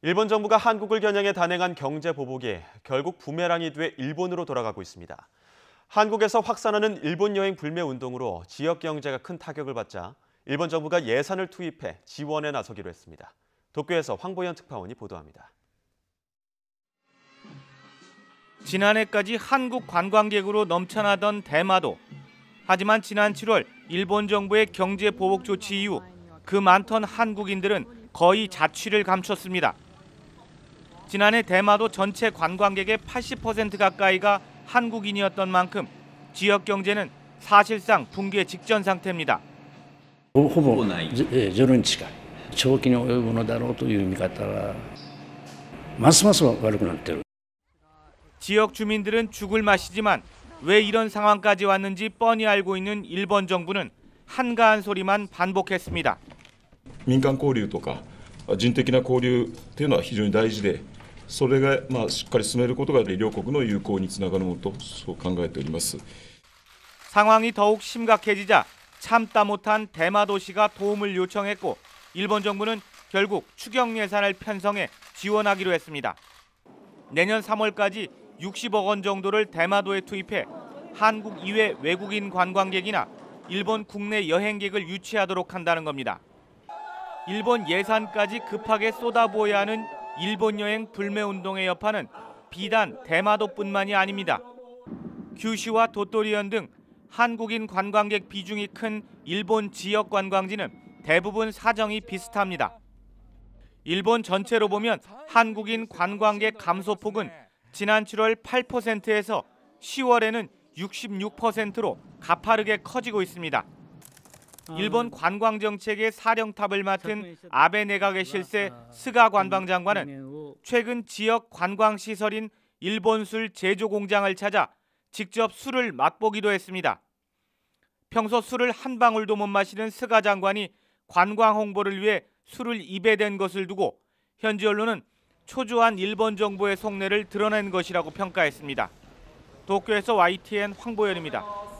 일본 정부가 한국을 겨냥해 단행한 경제 보복이 결국 부메랑이 돼 일본으로 돌아가고 있습니다. 한국에서 확산하는 일본 여행 불매 운동으로 지역 경제가 큰 타격을 받자 일본 정부가 예산을 투입해 지원에 나서기로 했습니다. 도쿄에서 황보연 특파원이 보도합니다. 지난해까지 한국 관광객으로 넘쳐나던 대마도. 하지만 지난 7월 일본 정부의 경제 보복 조치 이후 그 많던 한국인들은 거의 자취를 감췄습니다. 지난해 대마도 전체 관광객의 80% 가까이가 한국인이었던 만큼 지역 경제는 사실상 붕괴 직전 상태입니다. ほぼゼロに近い長期に及ぶのだろうという見方がますます悪くなっている。 지역 주민들은 죽을 맛이지만 왜 이런 상황까지 왔는지 뻔히 알고 있는 일본 정부는 한가한 소리만 반복했습니다. 民間交流とか人的な交流というのは非常に大事で、それがしっかり進めることが両国の友好につながるものとそう考えております。 상황이 더욱 심각해지자 참다 못한 대마도시가 도움을 요청했고 일본 정부는 결국 추경 예산을 편성해 지원하기로 했습니다. 내년 3월까지 60억 원 정도를 대마도에 투입해 한국 이외 외국인 관광객이나 일본 국내 여행객을 유치하도록 한다는 겁니다. 일본 예산까지 급하게 쏟아부어야 하는 일본 여행 불매 운동의 여파는 비단 대마도뿐만이 아닙니다. 규슈와 도토리현 등 한국인 관광객 비중이 큰 일본 지역 관광지는 대부분 사정이 비슷합니다. 일본 전체로 보면 한국인 관광객 감소폭은 지난 7월 8%에서 10월에는 66%로 가파르게 커지고 있습니다. 일본 관광정책의 사령탑을 맡은 아베 내각의 실세 스가 관방장관은 최근 지역 관광시설인 일본술 제조공장을 찾아 직접 술을 맛보기도 했습니다. 평소 술을 한 방울도 못 마시는 스가 장관이 관광 홍보를 위해 술을 입에 댄 것을 두고 현지 언론은 초조한 일본 정부의 속내를 드러낸 것이라고 평가했습니다. 도쿄에서 YTN 황보연입니다.